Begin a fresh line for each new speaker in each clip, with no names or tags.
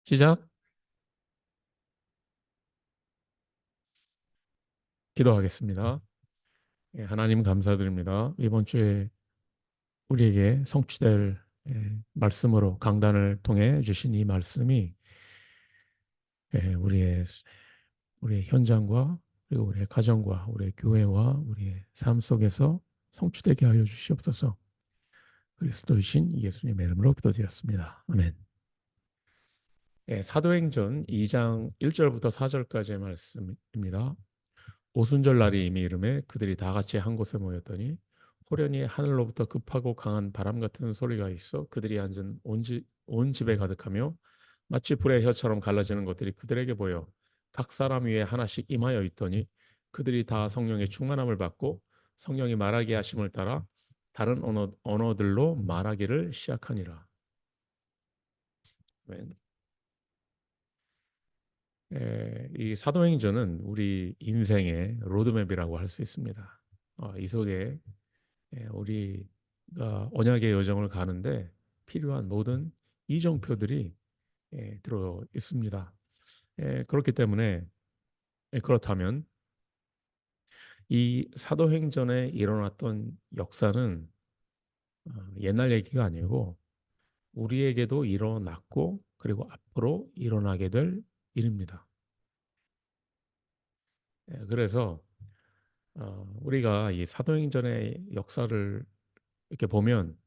시작. 기도하겠습니다. 예, 하나님 감사드립니다. 이번 주에 우리에게 성취될 말씀으로 강단을 통해 주신 이 말씀이 우리의 현장과 그리고 우리의 가정과 우리의 교회와 우리의 삶 속에서 성취되게 하여 주시옵소서. 그리스도이신 예수님의 이름으로 기도드렸습니다. 아멘. 예, 사도행전 2장 1절부터 4절까지의 말씀입니다. 오순절 날이 이미 이름에 그들이 다 같이 한 곳에 모였더니 호련히 하늘로부터 급하고 강한 바람 같은 소리가 있어 그들이 앉은 온 집에 가득하며 마치 불의 혀처럼 갈라지는 것들이 그들에게 보여 각 사람 위에 하나씩 임하여 있더니 그들이 다 성령의 충만함을 받고 성령이 말하게 하심을 따라 다른 언어들로 말하기를 시작하니라. 아멘. 이 사도행전은 우리 인생의 로드맵이라고 할 수 있습니다. 이 속에 우리가 언약의 여정을 가는데 필요한 모든 이정표들이 들어 있습니다. 그렇기 때문에 그렇다면 이 사도행전에 일어났던 역사는 옛날 얘기가 아니고 우리에게도 일어났고 그리고 앞으로 일어나게 될 일입니다. 그래서 우리가 이 사도행전의 역사를 이렇게 보면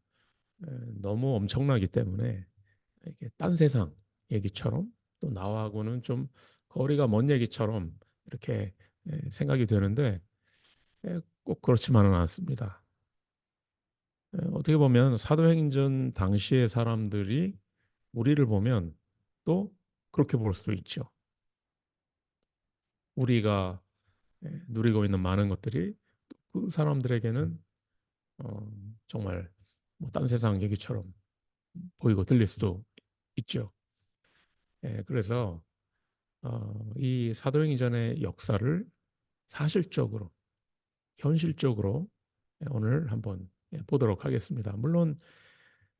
너무 엄청나기 때문에 이게 딴 세상 얘기처럼 또 나하고는 좀 거리가 먼 얘기처럼 이렇게 생각이 되는데 꼭 그렇지만은 않습니다. 어떻게 보면 사도행전 당시의 사람들이 우리를 보면 또 그렇게 볼 수도 있죠. 우리가 누리고 있는 많은 것들이 그 사람들에게는 정말 뭐딴 세상 얘기처럼 보이고 들릴 수도 있죠. 그래서 이 사도행전의 역사를 사실적으로, 현실적으로 오늘 한번 보도록 하겠습니다. 물론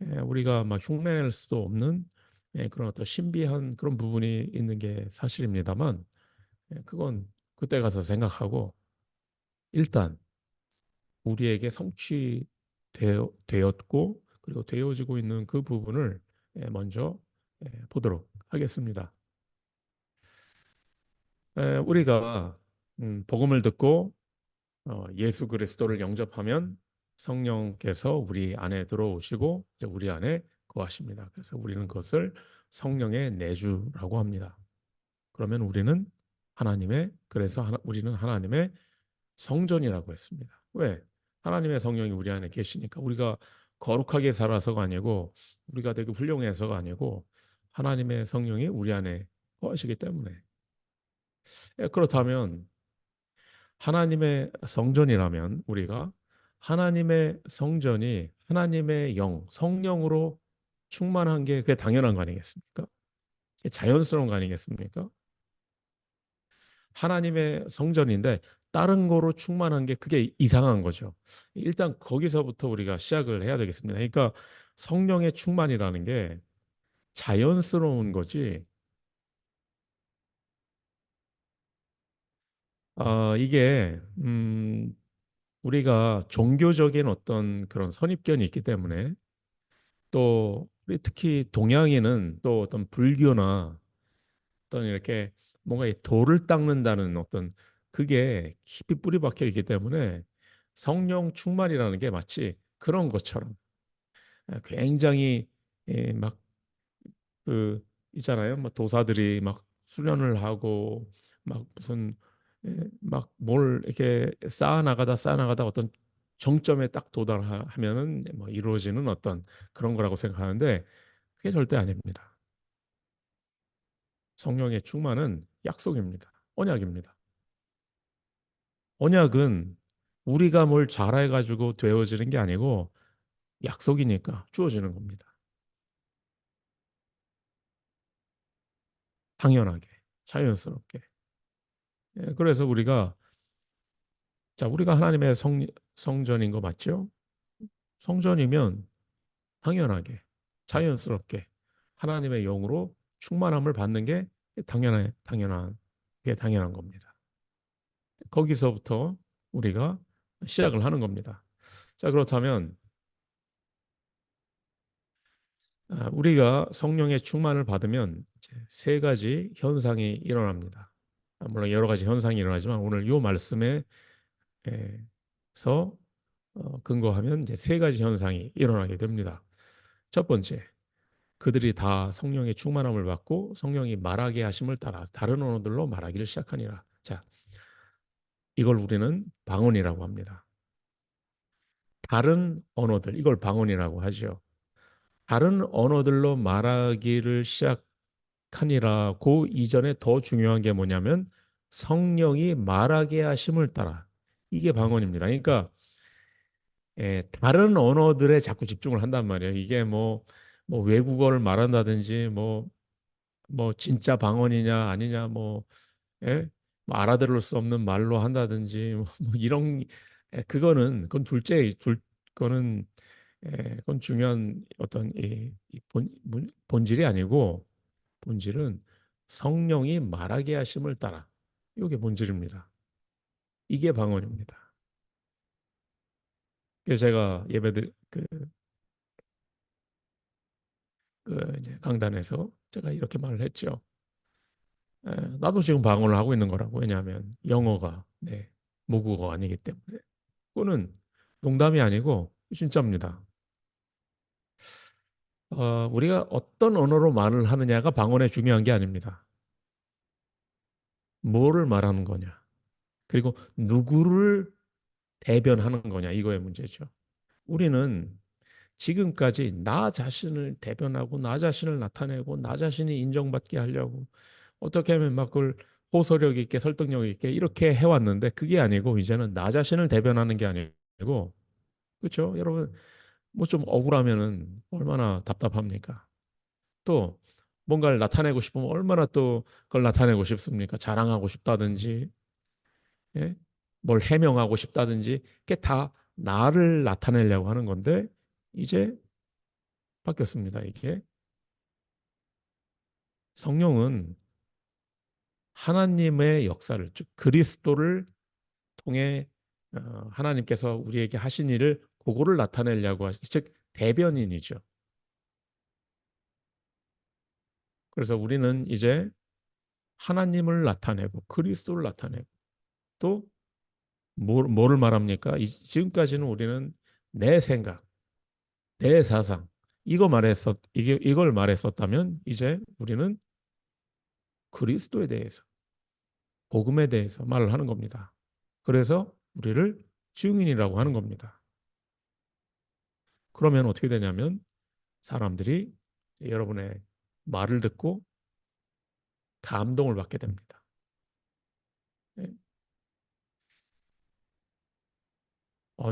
우리가 막 흉내낼 수도 없는 그런 어떤 신비한 그런 부분이 있는 게 사실입니다만 그건 그때 가서 생각하고 일단 우리에게 성취되었고 그리고 되어지고 있는 그 부분을 먼저 보도록 하겠습니다. 우리가 복음을 듣고 예수 그리스도를 영접하면 성령께서 우리 안에 들어오시고 이제 우리 안에 거하십니다. 그래서 우리는 그것을 성령의 내주라고 합니다. 그러면 우리는 하나님의 성전이라고 했습니다. 왜? 하나님의 성령이 우리 안에 계시니까 우리가 거룩하게 살아서가 아니고 우리가 되게 훌륭해서가 아니고 하나님의 성령이 우리 안에 거하시기 때문에 그렇다면 하나님의 성전이라면 우리가 하나님의 성전이 하나님의 영, 성령으로 충만한 게 그게 당연한 거 아니겠습니까? 자연스러운 거 아니겠습니까? 하나님의 성전인데 다른 거로 충만한 게 그게 이상한 거죠. 일단 거기서부터 우리가 시작을 해야 되겠습니다. 그러니까 성령의 충만이라는 게 자연스러운 거지. 이게 우리가 종교적인 어떤 그런 선입견이 있기 때문에 또 우리 특히 동양인은 또 어떤 불교나 어떤 이렇게 뭔가 이 돌을 닦는다는 어떤 그게 깊이 뿌리 박혀 있기 때문에 성령 충만이라는 게 마치 그런 것처럼 굉장히 막그 있잖아요. 뭐 도사들이 막 수련을 하고 막 무슨 막 뭘 이렇게 쌓아 나가다 어떤 정점에 딱 도달하면은 뭐 이루어지는 어떤 그런 거라고 생각하는데 그게 절대 아닙니다. 성령의 충만은 약속입니다. 언약입니다. 언약은 우리가 뭘 잘해가지고 되어지는 게 아니고 약속이니까 주어지는 겁니다. 당연하게, 자연스럽게. 그래서 우리가 하나님의 성전인 거 맞죠? 성전이면 당연하게, 자연스럽게 하나님의 영으로 충만함을 받는 게 당연한 겁니다. 거기서부터 우리가 시작을 하는 겁니다. 자, 그렇다면 우리가 성령의 충만을 받으면 이제 세 가지 현상이 일어납니다. 물론 여러 가지 현상이 일어나지만 오늘 이 말씀에서 근거하면 이제 세 가지 현상이 일어나게 됩니다. 첫 번째, 그들이 다 성령의 충만함을 받고 성령이 말하게 하심을 따라 다른 언어들로 말하기를 시작하니라. 자, 이걸 우리는 방언이라고 합니다. 다른 언어들, 이걸 방언이라고 하죠. 다른 언어들로 말하기를 시작하니라. 그 이전에 더 중요한 게 뭐냐면 성령이 말하게 하심을 따라. 이게 방언입니다. 그러니까 다른 언어들에 자꾸 집중을 한단 말이에요. 이게 뭐 외국어를 말한다든지 뭐 진짜 방언이냐 아니냐 예? 뭐 알아들을 수 없는 말로 한다든지 뭐 이런 그건 그거는 그건 중요한 어떤 본질이 아니고 본질은 성령이 말하게 하심을 따라 이게 본질입니다. 이게 방언입니다. 그래서 제가 예배드 그 이제 강단에서 제가 이렇게 말을 했죠. 나도 지금 방언을 하고 있는 거라고. 왜냐하면 영어가 내 모국어가 아니기 때문에. 그거는 농담이 아니고 진짜입니다. 우리가 어떤 언어로 말을 하느냐가 방언에 중요한 게 아닙니다. 뭐를 말하는 거냐. 그리고 누구를 대변하는 거냐. 이거의 문제죠. 우리는 지금까지 나 자신을 대변하고 나 자신을 나타내고 나 자신이 인정받게 하려고 어떻게 하면 막 그걸 호소력 있게 설득력 있게 이렇게 해왔는데 그게 아니고 이제는 나 자신을 대변하는 게 아니고 그렇죠? 여러분 뭐 좀 억울하면은 얼마나 답답합니까? 또 뭔가를 나타내고 싶으면 얼마나 또 그걸 나타내고 싶습니까? 자랑하고 싶다든지 예? 뭘 해명하고 싶다든지 그게 다 나를 나타내려고 하는 건데 이제 바뀌었습니다. 이게 성령은 하나님의 역사를 즉 그리스도를 통해 하나님께서 우리에게 하신 일을 그거를 나타내려고 즉 대변인이죠. 그래서 우리는 이제 하나님을 나타내고 그리스도를 나타내고 또 뭐를 말합니까? 지금까지는 우리는 내 생각, 내 사상 이걸 말했었다면 이제 우리는 그리스도에 대해서 복음에 대해서 말을 하는 겁니다. 그래서 우리를 증인이라고 하는 겁니다. 그러면 어떻게 되냐면 사람들이 여러분의 말을 듣고 감동을 받게 됩니다. 예?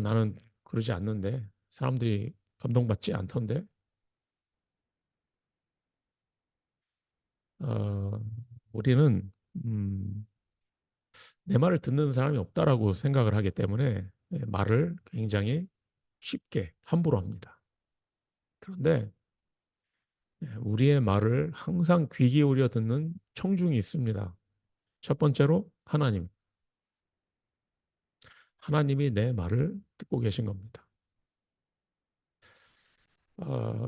나는 그러지 않는데 사람들이 감동받지 않던데 어, 우리는 내 말을 듣는 사람이 없다라고 생각을 하기 때문에 말을 굉장히 쉽게 함부로 합니다. 그런데 우리의 말을 항상 귀 기울여 듣는 청중이 있습니다. 첫 번째로 하나님. 하나님이 내 말을 듣고 계신 겁니다.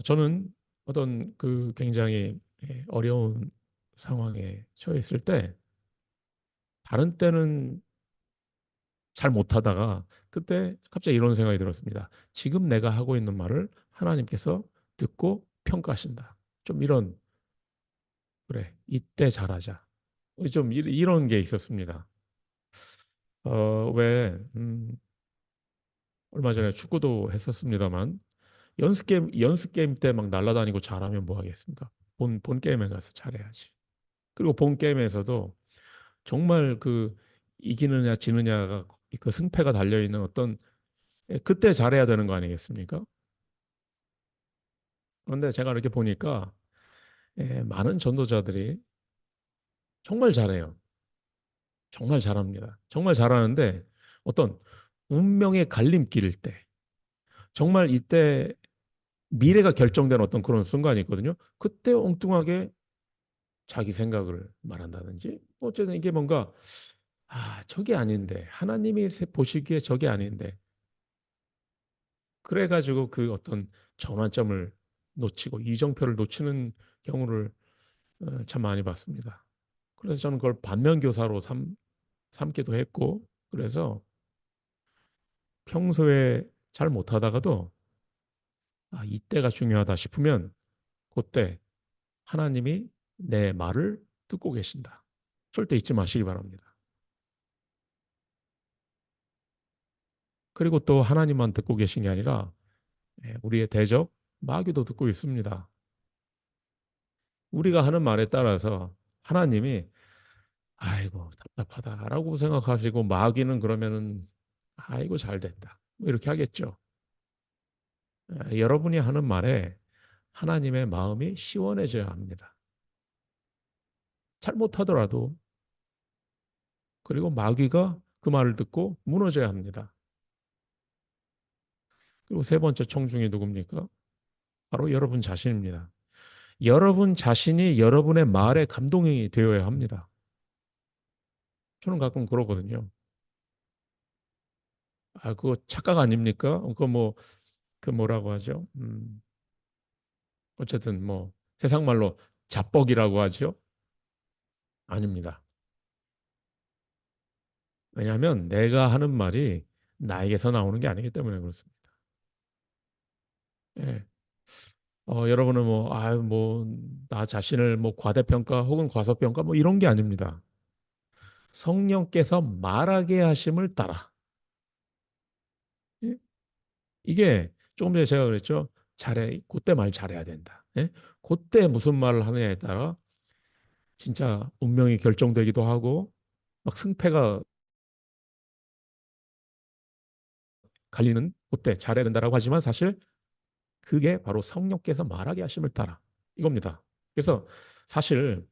저는 어떤 그 굉장히 어려운 상황에 처해 있을 때 다른 때는 잘 못하다가 그때 갑자기 이런 생각이 들었습니다. 지금 내가 하고 있는 말을 하나님께서 듣고 평가하신다. 좀 이런 그래 이때 잘하자. 좀 이런 게 있었습니다. 왜 얼마 전에 축구도 했었습니다만 연습 게임 때 막 날아다니고 잘하면 뭐 하겠습니까? 본 게임에 가서 잘해야지. 그리고 본 게임에서도 정말 그 이기느냐 지느냐가 그 승패가 달려 있는 어떤 그때 잘해야 되는 거 아니겠습니까? 그런데 제가 이렇게 보니까 많은 전도자들이 정말 잘해요. 정말 잘합니다. 정말 잘하는데 어떤 운명의 갈림길일 때 정말 이때 미래가 결정된 어떤 그런 순간이 있거든요. 그때 엉뚱하게 자기 생각을 말한다든지 뭐 어쨌든 이게 뭔가 저게 아닌데 하나님이 보시기에 저게 아닌데 그래가지고 그 어떤 전환점을 놓치고 이정표를 놓치는 경우를 참 많이 봤습니다. 그래서 저는 그걸 반면교사로 삼기도 했고 그래서 평소에 잘 못하다가도 이때가 중요하다 싶으면 그때 하나님이 내 말을 듣고 계신다. 절대 잊지 마시기 바랍니다. 그리고 또 하나님만 듣고 계신 게 아니라 우리의 대적 마귀도 듣고 있습니다. 우리가 하는 말에 따라서 하나님이 아이고 답답하다라고 생각하시고 마귀는 그러면은 아이고 잘 됐다. 뭐 이렇게 하겠죠. 여러분이 하는 말에 하나님의 마음이 시원해져야 합니다. 잘못하더라도 그리고 마귀가 그 말을 듣고 무너져야 합니다. 그리고 세 번째 청중이 누굽니까? 바로 여러분 자신입니다. 여러분 자신이 여러분의 말에 감동이 되어야 합니다. 저는 가끔 그러거든요. 그거 착각 아닙니까? 그거 뭐, 그 뭐라고 하죠? 어쨌든 뭐, 세상 말로 자뻑이라고 하죠? 아닙니다. 왜냐하면 내가 하는 말이 나에게서 나오는 게 아니기 때문에 그렇습니다. 예. 여러분은 뭐, 나 자신을 뭐 과대평가 혹은 과소평가 뭐 이런 게 아닙니다. 성령께서 말하게 하심을 따라. 예? 이게 조금 전에 제가 그랬죠. 그때 말 잘해야 된다. 예? 그때 무슨 말을 하느냐에 따라 진짜 운명이 결정되기도 하고 막 승패가 갈리는 그때 잘해야 된다라고 하지만 사실 그게 바로 성령께서 말하게 하심을 따라 이겁니다. 그래서 사실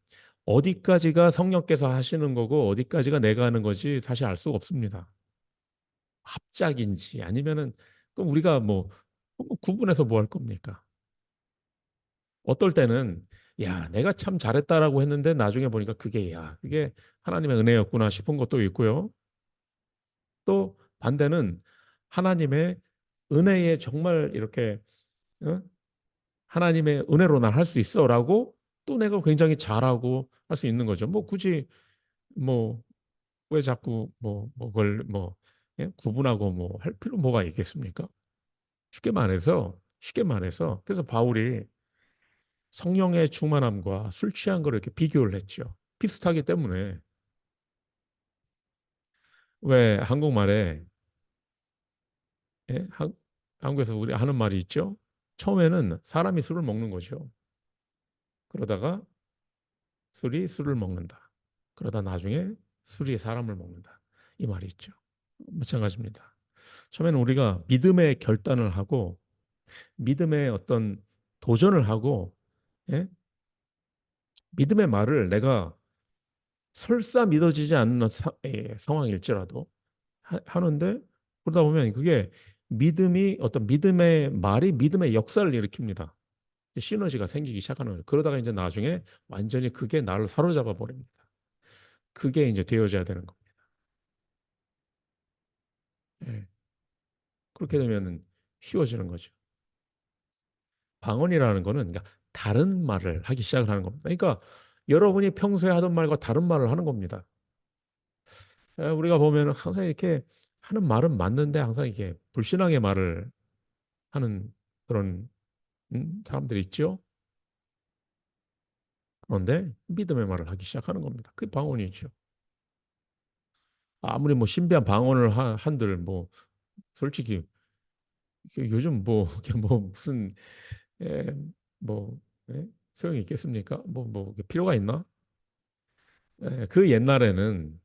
어디까지가 성령께서 하시는 거고 어디까지가 내가 하는 거지 사실 알 수가 없습니다. 합작인지 아니면은 그럼 우리가 뭐 구분해서 뭐 할 겁니까? 어떨 때는 야, 내가 참 잘했다라고 했는데 나중에 보니까 그게 하나님의 은혜였구나 싶은 것도 있고요. 또 반대는 하나님의 은혜에 정말 이렇게 어? 하나님의 은혜로 난 할 수 있어라고 또 내가 굉장히 잘하고 할 수 있는 거죠. 뭐 굳이 뭐 왜 자꾸 그걸 구분하고 뭐 할 필요 뭐가 있겠습니까? 쉽게 말해서 그래서 바울이 성령의 충만함과 술 취한 걸 이렇게 비교를 했죠. 비슷하기 때문에 왜 한국말에 예? 한국에서 우리 하는 말이 있죠. 처음에는 사람이 술을 먹는 거죠. 그러다가 술이 술을 먹는다. 그러다 나중에 술이 사람을 먹는다. 이 말이 있죠. 마찬가지입니다. 처음에는 우리가 믿음의 결단을 하고 믿음의 어떤 도전을 하고 예? 믿음의 말을 내가 설사 믿어지지 않는 상황일지라도 하는데 그러다 보면 그게 어떤 믿음의 말이 믿음의 역사를 일으킵니다. 시너지가 생기기 시작하는 거예요. 그러다가 이제 나중에 완전히 그게 나를 사로잡아 버립니다. 그게 이제 되어져야 되는 겁니다. 예. 그렇게 되면 쉬워지는 거죠. 방언이라는 거는 그러니까 다른 말을 하기 시작을 하는 겁니다. 그러니까 여러분이 평소에 하던 말과 다른 말을 하는 겁니다. 우리가 보면 항상 이렇게 하는 말은 맞는데 항상 이렇게 불신앙의 말을 하는 그런 사람들이 있죠. 그런데 믿음의 말을 하기 시작하는 겁니다. 그게 방언이죠. 아무리 뭐 신비한 방언을 한들 뭐 솔직히 요즘 뭐 이게 뭐 무슨 에, 뭐 예? 소용이 있겠습니까? 뭐 필요가 있나? 그 옛날에는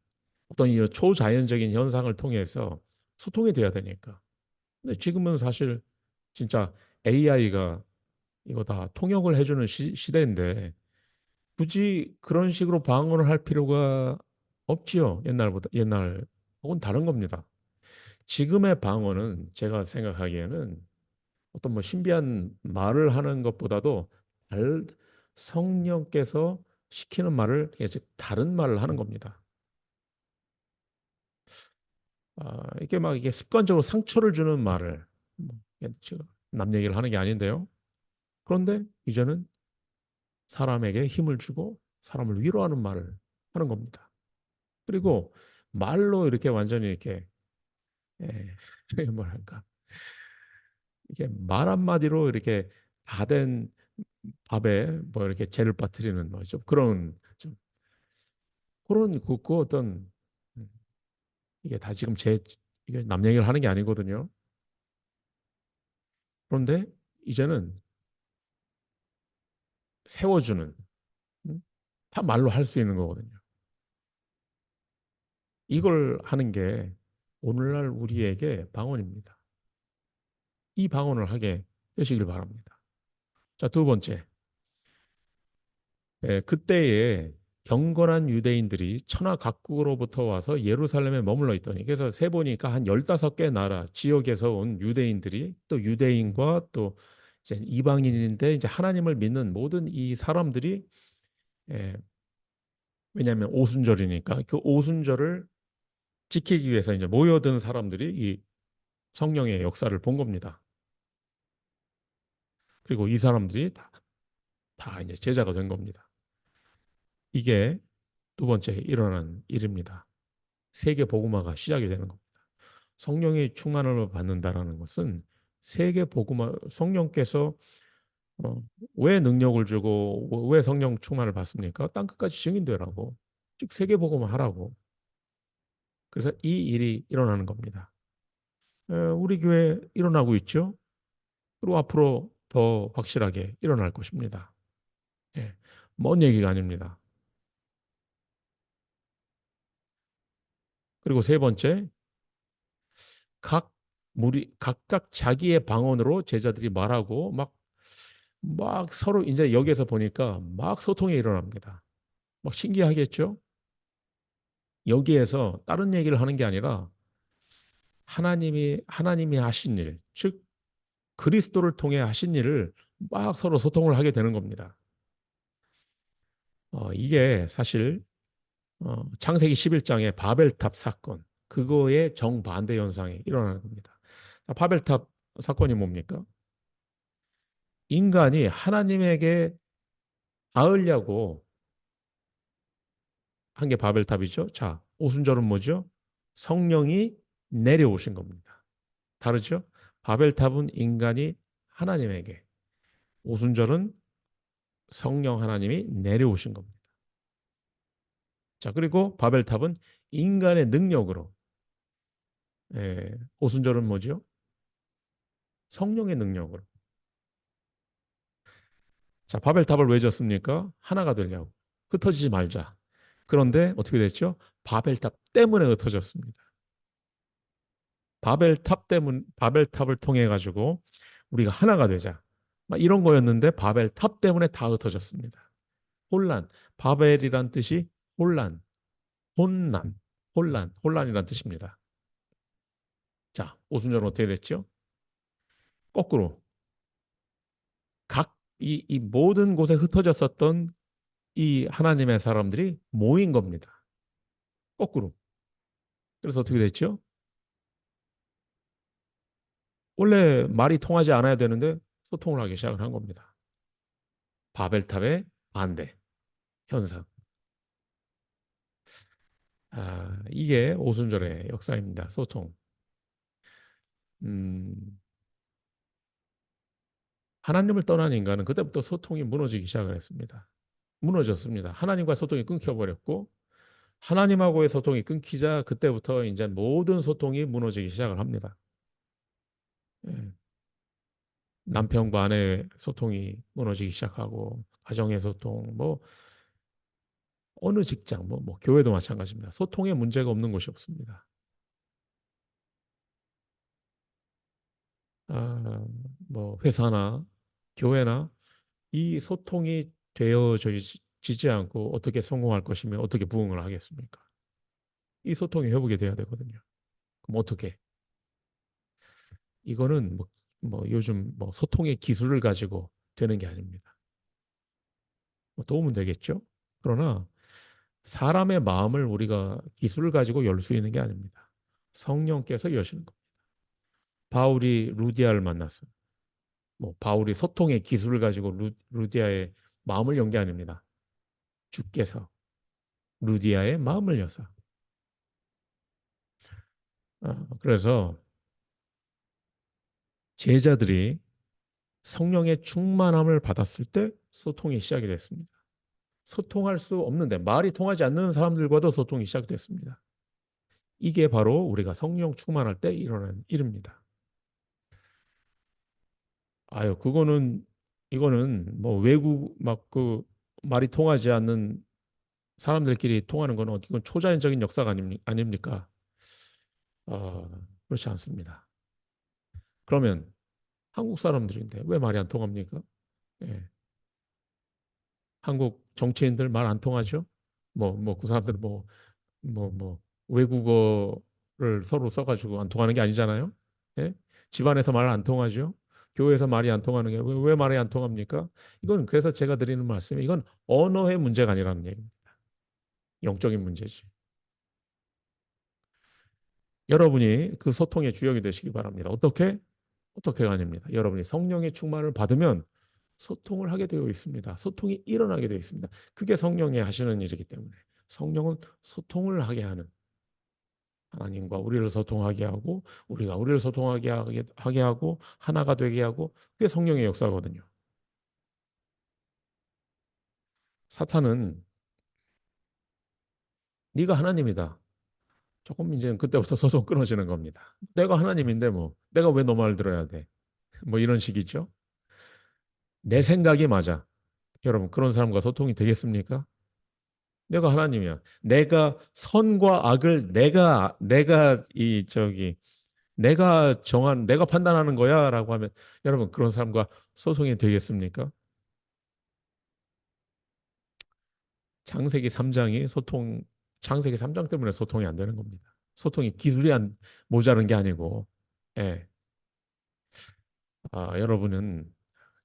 어떤 이 초자연적인 현상을 통해서 소통이 돼야 되니까. 근데 지금은 사실 진짜 AI가 이거 다 통역을 해주는 시대인데 굳이 그런 식으로 방언을 할 필요가 없지요. 옛날 혹은 다른 겁니다. 지금의 방언은 제가 생각하기에는 어떤 뭐 신비한 말을 하는 것보다도 달 성령께서 시키는 말을 즉 다른 말을 하는 겁니다. 이게 막 이게 습관적으로 상처를 주는 말을 뭐, 제가 남 얘기를 하는 게 아닌데요. 그런데 이제는 사람에게 힘을 주고 사람을 위로하는 말을 하는 겁니다. 그리고 말로 이렇게 완전히 이렇게 예, 뭐랄까 이게 말 한마디로 이렇게 다 된 밥에 뭐 이렇게 재를 빠뜨리는 뭐 좀 그런 좀 그런 그 어떤 음, 이게 다 지금 제 이게 남 얘기를 하는 게 아니거든요. 그런데 이제는 세워주는 음, 다 말로 할 수 있는 거거든요. 이걸 하는 게 오늘날 우리에게 방언입니다. 이 방언을 하게 되시길 바랍니다. 자, 두 번째. 그때에 경건한 유대인들이 천하 각국으로부터 와서 예루살렘에 머물러 있더니 그래서 세 보니까 한 15개 나라 지역에서 온 유대인들이 또 유대인과 또 이제 이방인인데 이제 하나님을 믿는 모든 이 사람들이 예, 왜냐하면 오순절이니까 그 오순절을 지키기 위해서 이제 모여든 사람들이 이 성령의 역사를 본 겁니다. 그리고 이 사람들이 다 이제 제자가 된 겁니다. 이게 두 번째 일어난 일입니다. 세계 복음화가 시작이 되는 겁니다. 성령의 충만을 받는다라는 것은 세계 복음화 성령께서 어, 왜 능력을 주고 왜 성령 충만을 받습니까? 땅 끝까지 증인되라고 즉 세계 복음화 하라고 그래서 이 일이 일어나는 겁니다. 우리 교회 일어나고 있죠. 그리고 앞으로 더 확실하게 일어날 것입니다. 예, 먼 얘기가 아닙니다. 그리고 세 번째 각 무리 각각 자기의 방언으로 제자들이 말하고 막 서로 이제 여기에서 보니까 막 소통이 일어납니다. 막 신기하겠죠? 여기에서 다른 얘기를 하는 게 아니라 하나님이 하신 일, 즉 그리스도를 통해 하신 일을 막 서로 소통을 하게 되는 겁니다. 이게 사실 창세기 11장의 바벨탑 사건 그거의 정반대 현상이 일어나는 겁니다. 바벨탑 사건이 뭡니까? 인간이 하나님에게 닿으려고 한 게 바벨탑이죠. 자, 오순절은 뭐죠? 성령이 내려오신 겁니다. 다르죠? 바벨탑은 인간이 하나님에게, 오순절은 성령 하나님이 내려오신 겁니다. 자, 그리고 바벨탑은 인간의 능력으로, 오순절은 뭐죠? 성령의 능력으로. 자, 바벨탑을 왜 졌습니까? 하나가 되려고. 흩어지지 말자. 그런데 어떻게 됐죠? 바벨탑 때문에 흩어졌습니다. 바벨탑을 통해 가지고 우리가 하나가 되자. 막 이런 거였는데 바벨탑 때문에 다 흩어졌습니다. 혼란. 바벨이란 뜻이 혼란, 혼란이란 뜻입니다. 자, 오순절은 어떻게 됐죠? 거꾸로 이 모든 곳에 흩어졌었던 이 하나님의 사람들이 모인 겁니다. 거꾸로. 그래서 어떻게 됐죠? 원래 말이 통하지 않아야 되는데 소통을 하기 시작을 한 겁니다. 바벨탑의 반대 현상. 이게 오순절의 역사입니다. 소통. 음, 하나님을 떠난 인간은 그때부터 소통이 무너지기 시작을 했습니다. 무너졌습니다. 하나님과 소통이 끊겨버렸고 하나님하고의 소통이 끊기자 그때부터 이제 모든 소통이 무너지기 시작을 합니다. 예. 남편과 아내의 소통이 무너지기 시작하고 가정의 소통, 뭐 어느 직장, 뭐 교회도 마찬가지입니다. 소통에 문제가 없는 곳이 없습니다. 아, 뭐 회사나 교회나 이 소통이 되어지지 않고 어떻게 성공할 것이며 어떻게 부응을 하겠습니까? 이 소통이 회복이 돼야 되거든요. 그럼 어떻게? 이거는 뭐 요즘 뭐 소통의 기술을 가지고 되는 게 아닙니다. 뭐 도움은 되겠죠? 그러나 사람의 마음을 우리가 기술을 가지고 열 수 있는 게 아닙니다. 성령께서 여시는 겁니다. 바울이 루디아를 만났어요. 뭐 바울이 소통의 기술을 가지고 루디아의 마음을 연 게 아닙니다. 주께서 루디아의 마음을 여서. 그래서 제자들이 성령의 충만함을 받았을 때 소통이 시작이 됐습니다. 소통할 수 없는데 말이 통하지 않는 사람들과도 소통이 시작됐습니다. 이게 바로 우리가 성령 충만할 때 일어나는 일입니다. 아유, 이거는 뭐 외국 막 그 말이 통하지 않는 사람들끼리 통하는 건 이건 초자연적인 역사가 아닙니까? 어, 그렇지 않습니다. 그러면 한국 사람들인데 왜 말이 안 통합니까? 예. 한국 정치인들 말 안 통하죠? 그 사람들 외국어를 서로 써가지고 안 통하는 게 아니잖아요. 예? 집안에서 말 안 통하죠. 교회에서 말이 안 통하는 게 왜 말이 안 통합니까? 이건 그래서 제가 드리는 말씀이 이건 언어의 문제가 아니라는 얘기입니다. 영적인 문제지. 여러분이 그 소통의 주역이 되시기 바랍니다. 어떻게가 아닙니다. 여러분이 성령의 충만을 받으면 소통을 하게 되어 있습니다. 소통이 일어나게 되어 있습니다. 그게 성령이 하시는 일이기 때문에 성령은 소통을 하게 하는 하나님과 우리를 소통하게 하고 우리가 우리를 하게 하고 하나가 되게 하고 그게 성령의 역사거든요. 사탄은 네가 하나님이다. 조금 이제 그때부터 소송 끊어지는 겁니다. 내가 하나님인데 뭐 내가 왜 너 말 들어야 돼? 뭐 이런 식이죠. 내 생각이 맞아. 여러분 그런 사람과 소통이 되겠습니까? 내가 하나님이야. 내가 선과 악을 내가 판단하는 거야라고 하면 여러분 그런 사람과 소통이 되겠습니까? 창세기 3장이 창세기 3장 때문에 소통이 안 되는 겁니다. 소통이 기술이 안 모자른 게 아니고, 예. 여러분은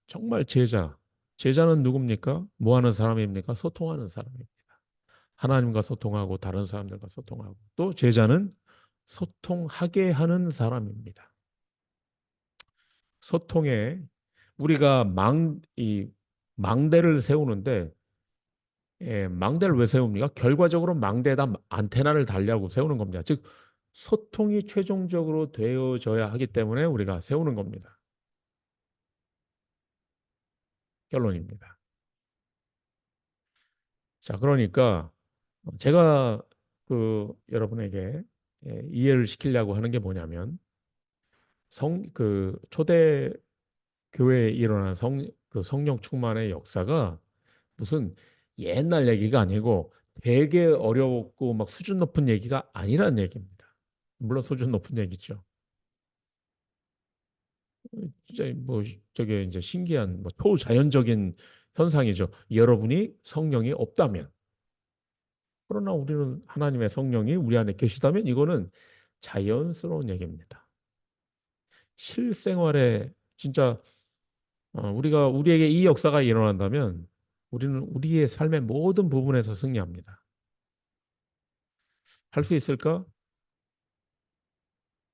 정말 제자는 누굽니까? 뭐 하는 사람입니까? 소통하는 사람입니다. 하나님과 소통하고 다른 사람들과 소통하고 또 제자는 소통하게 하는 사람입니다. 소통에 우리가 이 망대를 세우는데 망대를 왜 세웁니까? 결과적으로 망대에다 안테나를 달려고 세우는 겁니다. 즉 소통이 최종적으로 되어져야 하기 때문에 우리가 세우는 겁니다. 결론입니다. 자, 그러니까 제가 여러분에게 이해를 시키려고 하는 게 뭐냐면 초대 교회에 일어난 성령 충만의 역사가 무슨 옛날 얘기가 아니고 되게 어렵고 막 수준 높은 얘기가 아니라는 얘기입니다. 물론 수준 높은 얘기죠. 진짜 뭐 저게 이제 신기한 뭐 초자연적인 현상이죠. 여러분이 성령이 없다면 그러나 우리는 하나님의 성령이 우리 안에 계시다면 이거는 자연스러운 얘기입니다. 실생활에 진짜 우리가 우리에게 이 역사가 일어난다면 우리는 우리의 삶의 모든 부분에서 승리합니다. 할 수 있을까?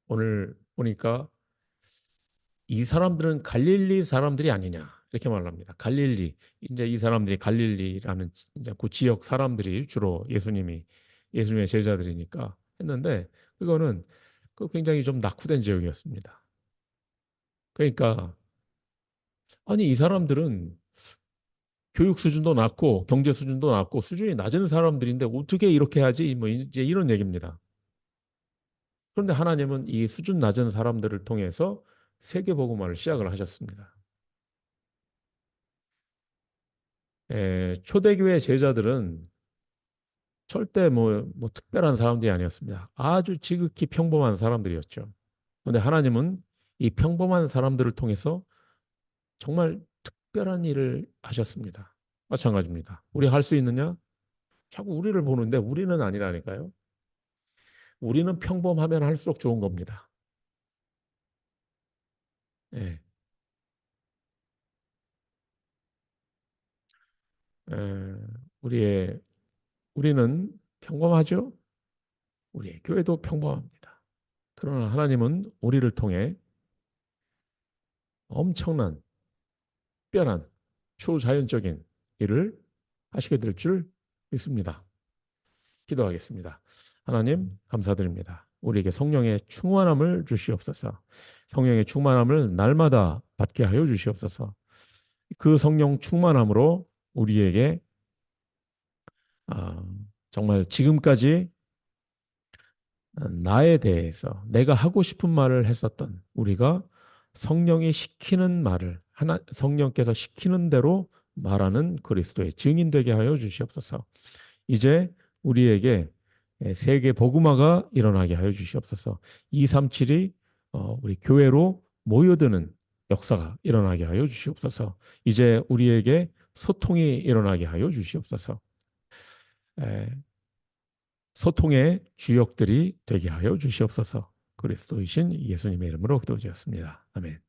오늘 보니까 이 사람들은 갈릴리 사람들이 아니냐 이렇게 말합니다. 갈릴리 이제 이 사람들이 갈릴리라는 이제 그 지역 사람들이 주로 예수님의 제자들이니까 했는데 그거는 굉장히 좀 낙후된 지역이었습니다. 그러니까 아니 이 사람들은 교육 수준도 낮고 경제 수준도 낮고 수준이 낮은 사람들인데 어떻게 이렇게 하지? 뭐 이제 이런 얘기입니다. 그런데 하나님은 이 수준 낮은 사람들을 통해서 세계 복음화를 시작을 하셨습니다. 초대교회 제자들은 절대 뭐 특별한 사람들이 아니었습니다. 아주 지극히 평범한 사람들이었죠. 그런데 하나님은 이 평범한 사람들을 통해서 정말 특별한 일을 하셨습니다. 마찬가지입니다. 우리 할 수 있느냐? 자꾸 우리를 보는데 우리는 아니라니까요. 우리는 평범하면 할수록 좋은 겁니다. 예. 에, 우리는 평범하죠? 우리의 교회도 평범합니다. 그러나 하나님은 우리를 통해 엄청난 특별한 초자연적인 일을 하시게 될 줄 믿습니다. 기도하겠습니다. 하나님 감사드립니다. 우리에게 성령의 충만함을 주시옵소서. 성령의 충만함을 날마다 받게 하여 주시옵소서. 그 성령 충만함으로 우리에게 아, 정말 지금까지 나에 대해서 내가 하고 싶은 말을 했었던 우리가 성령이 시키는 말을 성령께서 시키는 대로 말하는 그리스도의 증인 되게 하여 주시옵소서. 이제 우리에게 세계 복음화가 일어나게 하여 주시옵소서. 237이 우리 교회로 모여드는 역사가 일어나게 하여 주시옵소서. 이제 우리에게 소통이 일어나게 하여 주시옵소서. 소통의 주역들이 되게 하여 주시옵소서. 그리스도이신 예수님의 이름으로 기도드렸습니다. 아멘.